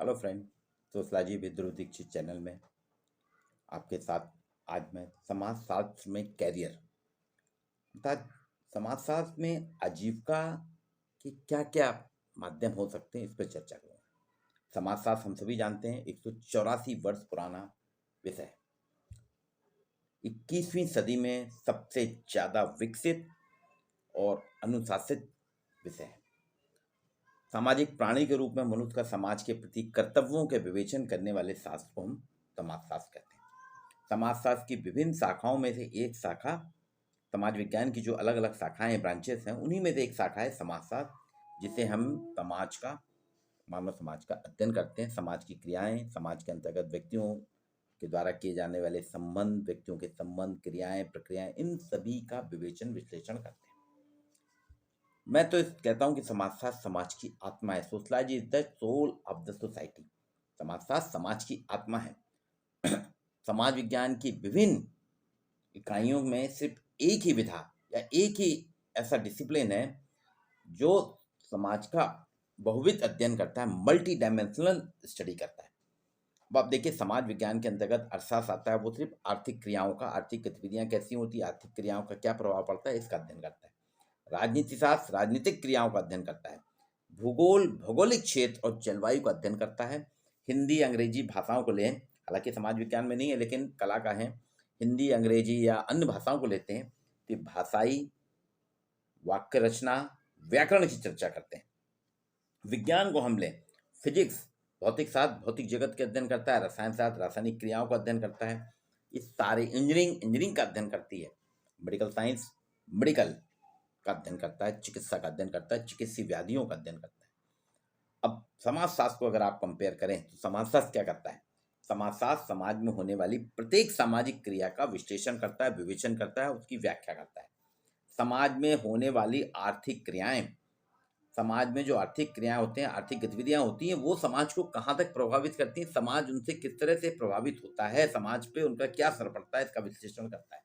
Hello friend. Sociology with Dhruv Dikshit channel में आपके साथ आज मैं समाजशास्त्र में कैरियर अर्थात समाजशास्त्र में आजीविका के क्या क्या माध्यम हो सकते हैं, इस पर चर्चा करूँगा। समाजशास्त्र हम सभी जानते हैं 184 वर्ष पुराना विषय है। 21वीं सदी में सबसे ज़्यादा विकसित और अनुशासित विषय है। सामाजिक प्राणी के रूप में मनुष्य का समाज के प्रति कर्तव्यों के विवेचन करने वाले शास्त्र को हम समाजशास्त्र कहते हैं। समाजशास्त्र की विभिन्न शाखाओं में से एक शाखा, समाज विज्ञान की जो अलग अलग शाखाएं ब्रांचेस हैं, उन्हीं में से एक शाखा है समाजशास्त्र, जिसे हम समाज का, मानव समाज का अध्ययन करते हैं। समाज की क्रियाएं, समाज के अंतर्गत व्यक्तियों के द्वारा किए जाने वाले संबंध, व्यक्तियों के संबंध, क्रियाएं, प्रक्रियाएं, इन सभी का विवेचन विश्लेषण करते हैं। मैं तो कहता हूं कि समाजशास्त्र समाज की आत्मा है। Sociology is the soul of the society. समाजशास्त्र समाज की आत्मा है। समाज विज्ञान की विभिन्न इकाइयों में सिर्फ एक ही विधा या एक ही ऐसा डिसिप्लिन है जो समाज का बहुविध अध्ययन करता है, मल्टी डायमेंशनल स्टडी करता है। अब आप देखिए, समाज विज्ञान के अंतर्गत अर्थशास्त्र आता है, वो सिर्फ आर्थिक क्रियाओं का, आर्थिक गतिविधियां कैसी होती है, आर्थिक क्रियाओं का क्या प्रभाव पड़ता है, इसका अध्ययन करता है। राजनीति शास्त्र राजनीतिक क्रियाओं का अध्ययन करता है। भूगोल भौगोलिक क्षेत्र और जलवायु का अध्ययन करता है। हिंदी अंग्रेजी भाषाओं को लें, हालांकि समाज विज्ञान में नहीं है लेकिन कला का है, हिंदी अंग्रेजी या अन्य भाषाओं को लेते हैं तो भाषाई, वाक्य रचना, व्याकरण की चर्चा करते हैं। विज्ञान को हम लें, फिजिक्स भौतिक शास्त्र भौतिक जगत के अध्ययन करता है, रसायन शास्त्र रासायनिक क्रियाओं का अध्ययन करता है। इस सारे इंजीनियरिंग का अध्ययन करती है। मेडिकल साइंस मेडिकल का अध्ययन करता है, चिकित्सा का अध्ययन करता है, चिकित्सीय व्याधियों का अध्ययन करता है। अब समाजशास्त्र को अगर आप कंपेयर करें तो समाजशास्त्र क्या करता है? समाजशास्त्र समाज में होने वाली प्रत्येक सामाजिक क्रिया का विश्लेषण करता है, विवेचन करता है, उसकी व्याख्या करता है। समाज में होने वाली आर्थिक क्रियाएं, समाज में जो आर्थिक क्रियाएं होती हैं, आर्थिक गतिविधियां होती हैं, वो समाज को कहाँ तक प्रभावित करती हैं, समाज उनसे किस तरह से प्रभावित होता है, समाज पे उनका क्या असर पड़ता है, इसका विश्लेषण करता है।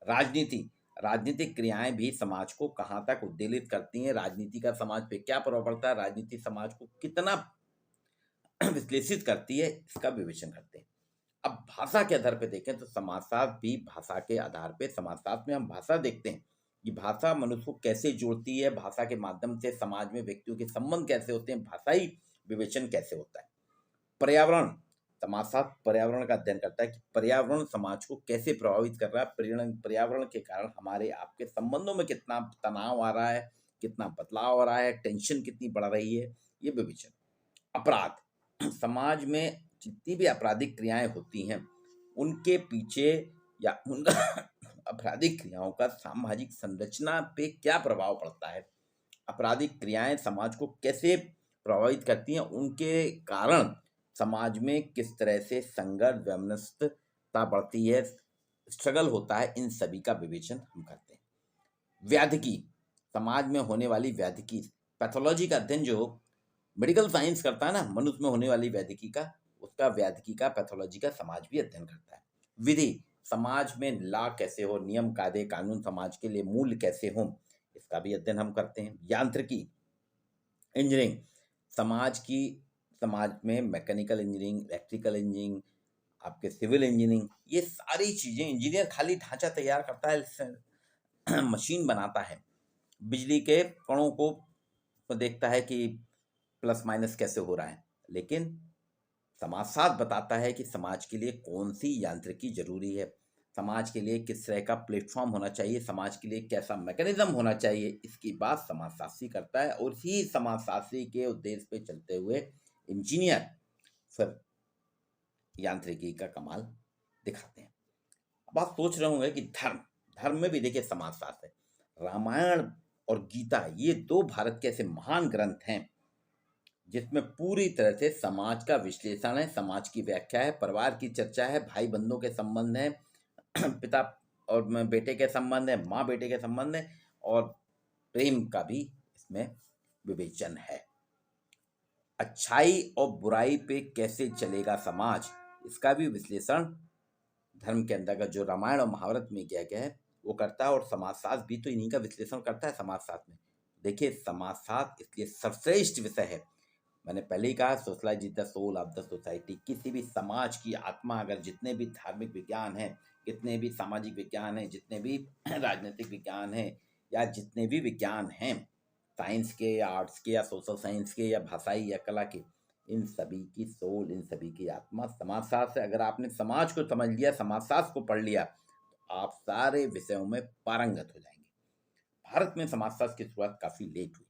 राजनीति राजनीतिक क्रियाएं भी समाज को कहाँ तक उद्वेलित करती हैं, राजनीति का समाज पे क्या प्रभाव पड़ता है, राजनीति समाज को कितना विश्लेषित करती है, इसका विवेचन करते हैं। अब भाषा के आधार पर देखें तो समाजशास्त्र भी भाषा के आधार पर, समाजशास्त्र में हम भाषा देखते हैं कि भाषा मनुष्य को कैसे जोड़ती है, भाषा के माध्यम से समाज में व्यक्तियों के संबंध कैसे होते हैं, भाषाई विवेचन कैसे होता है। पर्यावरण समाजशास्त्र पर्यावरण का अध्ययन करता है कि पर्यावरण समाज को कैसे प्रभावित कर रहा है, पर्यावरण के कारण हमारे आपके संबंधों में कितना तनाव आ रहा है, कितना बदलाव आ रहा है, टेंशन कितनी बढ़ रही है, ये विवेचन। अपराध समाज में जितनी भी आपराधिक क्रियाएं होती हैं, उनके पीछे या उन आपराधिक क्रियाओं का सामाजिक संरचना पे क्या प्रभाव पड़ता है, आपराधिक क्रियाएं समाज को कैसे प्रभावित करती हैं, उनके कारण समाज में किस तरह से संघर्ष वैमनस्यता बढ़ती है, स्ट्रगल होता है, इन सभी का विवेचन हम करते हैं। व्याधिकी समाज में होने वाली व्याधिकी, पैथोलॉजी का अध्ययन जो मेडिकल साइंस करता है ना, मनुष्य में होने वाली व्याधिकी का, उसका व्याधिकी का, पैथोलॉजी का समाज भी अध्ययन करता है। विधि समाज में लॉ कैसे हो, नियम कायदे कानून समाज के लिए मूल्य कैसे हो, इसका भी अध्ययन हम करते हैं। यांत्रिकी इंजीनियरिंग समाज में मैकेनिकल इंजीनियरिंग, इलेक्ट्रिकल इंजीनियरिंग, आपके सिविल इंजीनियरिंग, ये सारी चीज़ें, इंजीनियर खाली ढांचा तैयार करता है, मशीन बनाता है, बिजली के कणों को देखता है कि प्लस माइनस कैसे हो रहा है, लेकिन समाजशास्त्र बताता है कि समाज के लिए कौन सी यांत्रिकी जरूरी है, समाज के लिए किस तरह का प्लेटफॉर्म होना चाहिए, समाज के लिए कैसा मैकेनिज्म होना चाहिए, इसकी बात समाजशास्त्री करता है। और इसी समाजशास्त्री के उद्देश्य पे चलते हुए इंजीनियर फिर यांत्रिकी का कमाल दिखाते हैं। अब आप सोच रहे होंगे कि धर्म में भी देखिए समाजशास्त्र है। रामायण और गीता ये दो भारत के ऐसे महान ग्रंथ हैं जिसमें पूरी तरह से समाज का विश्लेषण है, समाज की व्याख्या है, परिवार की चर्चा है, भाई बंधुओं के संबंध है, पिता और बेटे के संबंध है, माँ बेटे के संबंध है, और प्रेम का भी इसमें विवेचन है। अच्छाई और बुराई पे कैसे चलेगा समाज, इसका भी विश्लेषण धर्म के अंतर्गत जो रामायण और महाभारत में किया गया है वो करता है, और समाजशास्त्र भी तो इन्हीं का विश्लेषण करता है। समाजशास्त्र में देखिए, समाजशास्त्र इसलिए सर्वश्रेष्ठ विषय है मैंने पहले ही कहा, socialise is the soul of the society. किसी भी समाज की आत्मा, अगर जितने भी धार्मिक विज्ञान हैं, कितने भी सामाजिक विज्ञान हैं, जितने भी राजनीतिक विज्ञान हैं, या जितने भी विज्ञान हैं, साइंस के या आर्ट्स के या सोशल साइंस के या भाषाई या कला के, इन सभी की सोल, इन सभी की आत्मा समाजशास्त्र है। अगर आपने समाज को समझ लिया, समाजशास्त्र को पढ़ लिया, तो आप सारे विषयों में पारंगत हो जाएंगे। भारत में समाजशास्त्र की शुरुआत काफी लेट हुई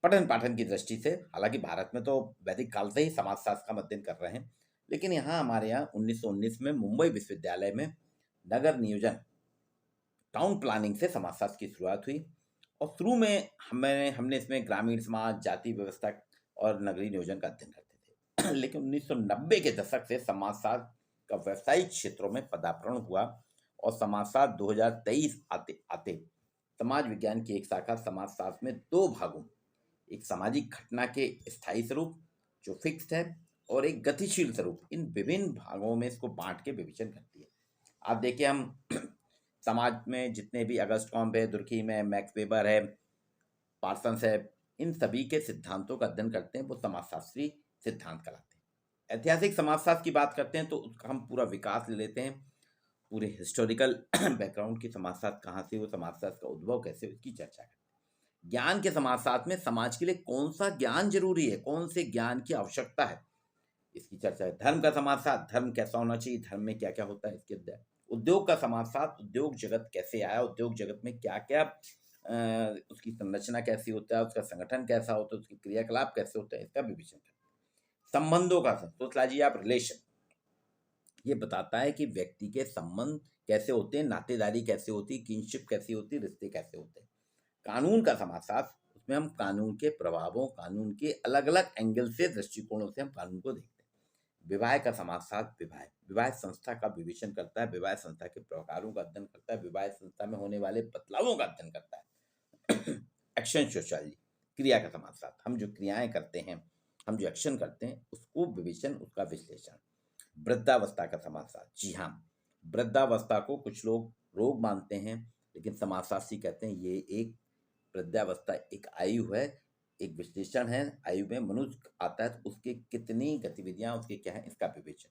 पठन पाठन की दृष्टि से। हालांकि भारत में तो वैदिक काल से ही समाजशास्त्र का अध्ययन कर रहे हैं, लेकिन यहाँ हमारे यहाँ 1919 में मुंबई विश्वविद्यालय में नगर नियोजन, टाउन प्लानिंग से समाजशास्त्र की शुरुआत हुई। और शुरू में हमने इसमें ग्रामीण समाज, जाति व्यवस्था और नगरीय नियोजन का अध्ययन करते थे। लेकिन 1990 के दशक से समाजशास्त्र का व्यावसायिक क्षेत्रों में पदार्पण हुआ और समाजशास्त्र 2023 आते आते समाज विज्ञान की एक शाखा समाजशास्त्र में दो भागों, एक सामाजिक घटना के स्थायी स्वरूप जो फिक्स्ड है, और एक गतिशील स्वरूप, इन विभिन्न भागों में इसको बांट के विवेचन करती है। आप देखिए, हम समाज में जितने भी अगस्ट कॉम्ब है, दुर्खीम है, मैक्स वेबर है, पार्सन्स है, इन सभी के सिद्धांतों का अध्ययन करते हैं, वो समाजशास्त्री सिद्धांत कहलाते हैं। ऐतिहासिक समाजशास्त्र की बात करते हैं तो उसका हम पूरा विकास ले लेते हैं, पूरे हिस्टोरिकल बैकग्राउंड की समाजशास्त्र कहाँ से, वो समाजशास्त्र का उद्भव कैसे, उसकी चर्चा करते हैं। ज्ञान के समाजशास्त्र में समाज के लिए कौन सा ज्ञान जरूरी है, कौन से ज्ञान की आवश्यकता है, इसकी चर्चा है। धर्म का समाजशास्त्र, धर्म कैसा होना चाहिए, धर्म में क्या क्या होता है, इसके अध्ययन। उद्योग का समाजशास्त्र, उद्योग जगत कैसे आया, उद्योग जगत में क्या क्या उसकी संरचना कैसी होता है, उसका संगठन कैसा होता है, उसकी क्रियाकलाप कैसे होता है, इसका विवेचन करते हैं। संबंधों का सोच लीजिए आप, रिलेशन, ये बताता है कि व्यक्ति के संबंध कैसे होते हैं, नातेदारी कैसे होती है, किनशिप कैसी होती है, रिश्ते कैसे होते हैं। कानून का समाजशास्त्र, उसमें हम कानून के प्रभावों, कानून के अलग अलग एंगल से, दृष्टिकोणों से हम कानून को देखते हैं। विवाह का समाजशास्त्र, विवाह संस्था का विवेचन करता है, विवाह संस्था के प्रकारों का अध्ययन करता है, विवाह संस्था में होने वाले बदलावों का अध्ययन करता है। एक्शन सोशियोलॉजी, क्रिया का समाजशास्त्र, हम जो क्रियाएं करते हैं, हम जो एक्शन करते हैं, उसको विवेचन, उसका विश्लेषण। वृद्धावस्था का समाजशास्त्र, जी हाँ, वृद्धावस्था को कुछ लोग रोग मानते हैं, लेकिन समाजशास्त्री कहते हैं ये एक वृद्धावस्था एक आयु है, एक विश्लेषण है। आयु में मनुष्य आता है तो उसकी कितनी गतिविधियां, उसके क्या है, इसका विवेचन।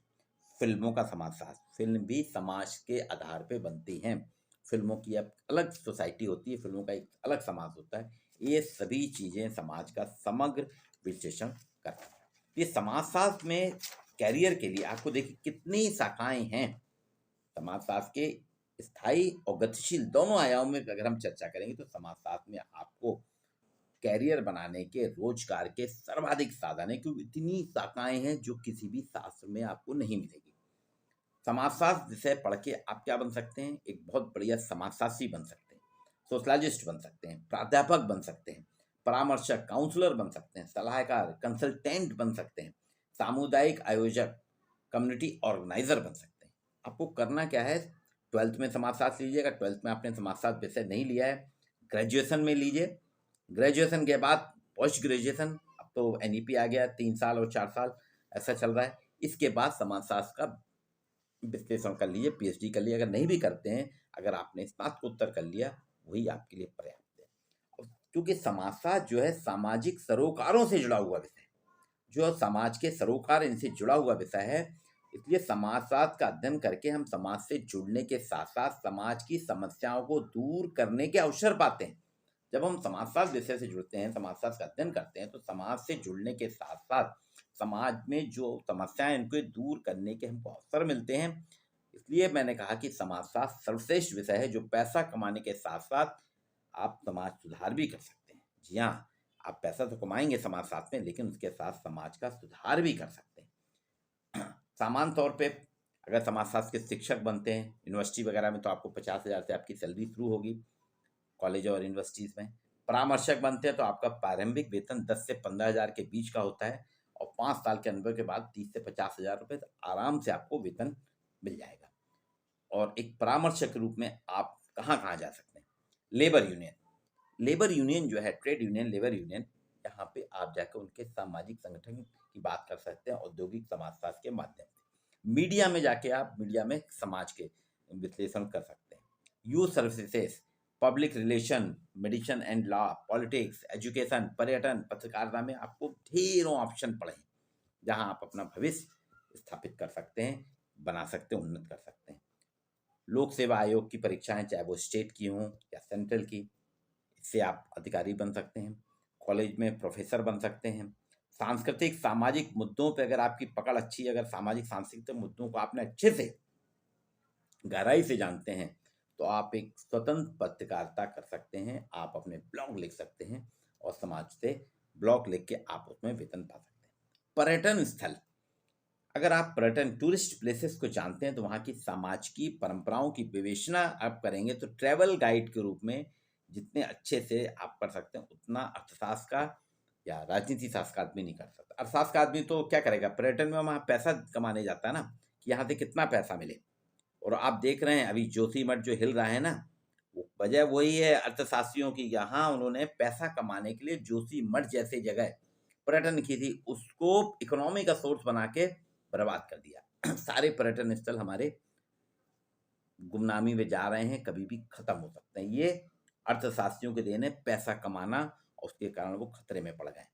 फिल्मों का समाजशास्त्र, फिल्म भी समाज के आधार पर बनती हैं, फिल्मों की अब अलग सोसाइटी होती है, फिल्मों का एक अलग समाज होता है। ये सभी चीजें समाज का समग्र विश्लेषण करती हैं। ये समाजशास्त्र में कैरियर के लिए आपको देखिए कितनी शाखाएं हैं। समाजशास्त्र के स्थायी और गतिशील दोनों आयामों में अगर हम चर्चा करेंगे तो समाजशास्त्र में आपको कैरियर बनाने के, रोजगार के सर्वाधिक साधन है, क्योंकि इतनी शाखाएं हैं जो किसी भी शास्त्र में आपको नहीं मिलेगी। समाजशास्त्र विषय पढ़ के आप क्या बन सकते हैं, एक बहुत बढ़िया समाजशास्त्री बन सकते हैं, सोशलॉजिस्ट बन सकते हैं, प्राध्यापक बन सकते हैं, परामर्शक, काउंसलर बन सकते हैं, सलाहकार, कंसल्टेंट बन सकते हैं, सामुदायिक आयोजक, कम्युनिटी ऑर्गेनाइजर बन सकते हैं। आपको करना क्या है, 12th में समाजशास्त्र लीजिएगा, 12th में आपने समाजशास्त्र विषय नहीं लिया है, ग्रेजुएशन में लीजिए। ग्रेजुएशन के बाद पोस्ट ग्रेजुएशन, अब तो NEP आ गया, 3 साल और 4 साल ऐसा चल रहा है। इसके बाद समाजशास्त्र का विश्लेषण कर लीजिए, PhD कर लिए। अगर नहीं भी करते हैं, अगर आपने स्नातकोत्तर कर लिया, वही आपके लिए पर्याप्त है। क्योंकि समाजशास्त्र जो है सामाजिक सरोकारों से जुड़ा हुआ विषय है, जो समाज के सरोकार इनसे जुड़ा हुआ विषय है, इसलिए समाजशास्त्र का अध्ययन करके हम समाज से जुड़ने के साथ साथ समाज की समस्याओं को दूर करने के अवसर पाते हैं। जब हम समाजशास्त्र विषय से जुड़ते हैं, समाजशास्त्र का अध्ययन करते हैं, तो समाज से जुड़ने के साथ साथ समाज में जो समस्याएं, इनको दूर करने के हमको अवसर मिलते हैं। इसलिए मैंने कहा कि समाजशास्त्र सर्वश्रेष्ठ विषय है, जो पैसा कमाने के साथ साथ आप समाज सुधार भी कर सकते हैं। जी हाँ, आप पैसा तो कमाएंगे समाजशास्त्र में, लेकिन उसके साथ समाज का सुधार भी कर सकते हैं। सामान्य तौर पे अगर समाजशास्त्र के शिक्षक बनते हैं यूनिवर्सिटी वगैरह में, तो आपको 50,000 से आपकी सैलरी शुरू होगी, कॉलेज और यूनिवर्सिटीज में। परामर्शक बनते हैं तो आपका प्रारंभिक वेतन 10 से 15,000 के बीच का होता है, और 5 साल के अनुभव के बाद 30 से 50,000 रुपये आराम से आपको वेतन मिल जाएगा। और एक परामर्शक के रूप में आप कहाँ कहाँ जा सकते हैं, लेबर यूनियन जो है, ट्रेड यूनियन, लेबर यूनियन, यहाँ पे आप जाकर उनके सामाजिक संगठन की बात कर सकते हैं, औद्योगिक समाजशास्त्र के माध्यम से। मीडिया में जाके आप मीडिया में समाज के विश्लेषण कर सकते हैं। Youth services, public relation, medicine and law, politics, education, पर्यटन, पत्रकारिता में आपको ढेरों ऑप्शन पड़े हैं, जहां आप अपना भविष्य स्थापित कर सकते हैं, बना सकते हैं, उन्नत कर सकते हैं। लोक सेवा आयोग की परीक्षाएं, चाहे वो स्टेट की हों या सेंट्रल की, इससे आप अधिकारी बन सकते हैं। कॉलेज में प्रोफेसर बन सकते हैं। सांस्कृतिक सामाजिक मुद्दों पे अगर आपकी पकड़ अच्छी है, अगर सामाजिक सांस्कृतिक मुद्दों को आपने अच्छे से गहराई से जानते हैं, तो आप एक स्वतंत्र पत्रकारिता कर सकते हैं। आप अपने ब्लॉग लिख सकते हैं और समाज से ब्लॉग लिख के आप उसमें वेतन पा सकते हैं। पर्यटन स्थल, अगर आप पर्यटन टूरिस्ट प्लेसेस को जानते हैं, तो वहाँ की समाज की परंपराओं की विवेचना आप करेंगे, तो ट्रैवल गाइड के रूप में जितने अच्छे से आप कर सकते हैं, उतना अर्थशास्त्र का या राजनीति शास्त्र का आदमी नहीं कर सकता। अर्थशास्त्र का आदमी तो क्या करेगा, पर्यटन में वहाँ पैसा कमाने जाता है ना, कि यहाँ से कितना पैसा मिले। और आप देख रहे हैं अभी जोशीमठ जो हिल रहा है ना, वो वजह वही है अर्थशास्त्रियों की। यहाँ उन्होंने पैसा कमाने के लिए जोशीमठ जैसे जगह पर्यटन की थी, उसको इकोनॉमी का सोर्स बना के बर्बाद कर दिया। सारे पर्यटन स्थल हमारे गुमनामी में जा रहे हैं, कभी भी खत्म हो सकते हैं। ये अर्थशास्त्रियों के देन है, पैसा कमाना, और उसके कारण वो खतरे में पड़ गए।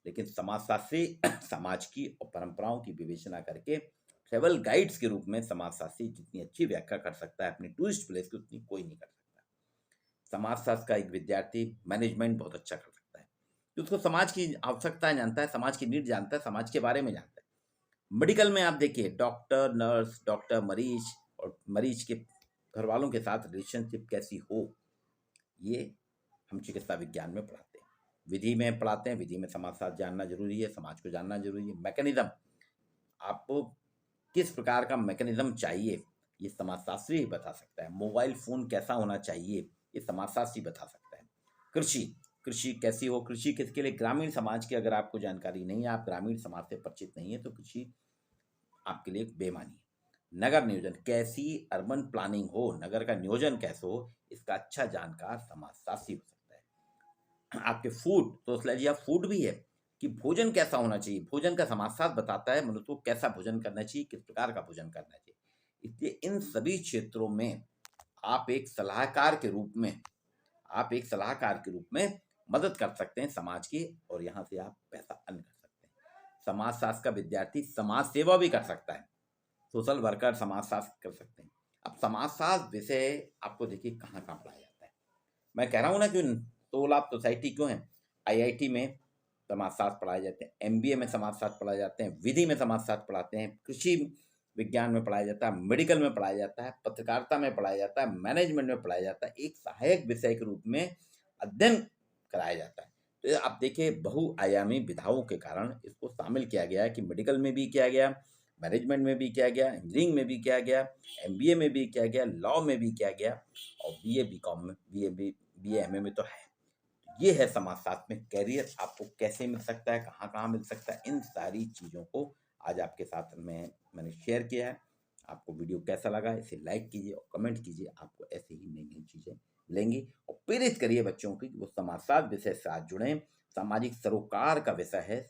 लेकिन समाजशास्त्री समाज की और परंपराओं की विवेचना करके ट्रेवल गाइड्स के रूप में समाजशास्त्री जितनी अच्छी व्याख्या कर सकता है अपनी टूरिस्ट प्लेस की, उतनी कोई नहीं कर सकता। समाजशास्त्र का एक विद्यार्थी मैनेजमेंट बहुत अच्छा कर सकता है, कि उसको समाज की आवश्यकताएं जानता है, समाज की नीड जानता है, समाज के बारे में जानता है। मेडिकल में आप देखिए, डॉक्टर, नर्स, डॉक्टर, मरीज और मरीज के घर वालों के साथ रिलेशनशिप कैसी हो, ये हम चिकित्सा विज्ञान में पढ़ाते हैं। विधि में पढ़ाते हैं, विधि में समाजशास्त्र जानना जरूरी है, समाज को जानना जरूरी है। मैकेनिज्म, आपको किस प्रकार का मैकेनिज्म चाहिए, ये समाजशास्त्री ही बता सकता है। मोबाइल फोन कैसा होना चाहिए, ये समाजशास्त्री बता सकता है। कृषि, कृषि कैसी हो, कृषि किसके लिए, ग्रामीण समाज की अगर आपको जानकारी नहीं है, आप ग्रामीण समाज से परिचित नहीं है, तो कृषि आपके लिए बेमानी है। नगर नियोजन, कैसी अर्बन प्लानिंग हो, नगर का नियोजन कैसे हो, इसका अच्छा जानकार समाजशास्त्री हो सकता है। आपके फूड, सोशलॉजी ऑफ फूड भी है, कि भोजन कैसा होना चाहिए, भोजन का समाजशास्त्र बताता है मनुष्य को कैसा भोजन करना चाहिए, किस प्रकार का भोजन करना चाहिए। इसलिए इन सभी क्षेत्रों में आप एक सलाहकार के रूप में, मदद कर सकते हैं समाज की, और यहाँ से आप पैसा अर्न कर सकते हैं। समाजशास्त्र का विद्यार्थी समाज सेवा भी कर सकता है, सोशल वर्कर समाजशास्त्र कर सकते हैं। अब समाजशास्त्र विषय आपको देखिए कहाँ कहाँ पढ़ाया जाता है। मैं कह रहा हूँ ना कि 16 सोसाइटी क्यों है। आईआईटी में समाजशास्त्र पढ़ाए जाते हैं, एमबीए में समाजशास्त्र पढ़ाए जाते हैं, विधि में समाजशास्त्र पढ़ाते हैं, कृषि विज्ञान में पढ़ाया जाता है, मेडिकल में पढ़ाया जाता है, पत्रकारिता में पढ़ाया जाता है, मैनेजमेंट में पढ़ाया जाता है, एक सहायक विषय के रूप में अध्ययन कराया जाता है। तो आप देखिए बहुआयामी विधाओं के कारण इसको शामिल किया गया है, कि मेडिकल में भी किया गया, मैनेजमेंट में भी किया गया, इंजीनियरिंग में भी किया गया, एमबीए में भी किया गया, लॉ में भी किया गया, और बीए बीकॉम में, बीए एमए में तो है। ये है समाजशास्त्र में कैरियर आपको कैसे मिल सकता है, कहाँ कहाँ मिल सकता है, इन सारी चीज़ों को आज आपके साथ मैंने शेयर किया है। आपको वीडियो कैसा लगा, इसे लाइक कीजिए और कमेंट कीजिए। आपको ऐसे ही नई नई चीज़ें लेंगी, और प्रेरित करिए बच्चों की कि वो समाजशास्त्र विषय से साथ जुड़ें। सामाजिक सरोकार का विषय है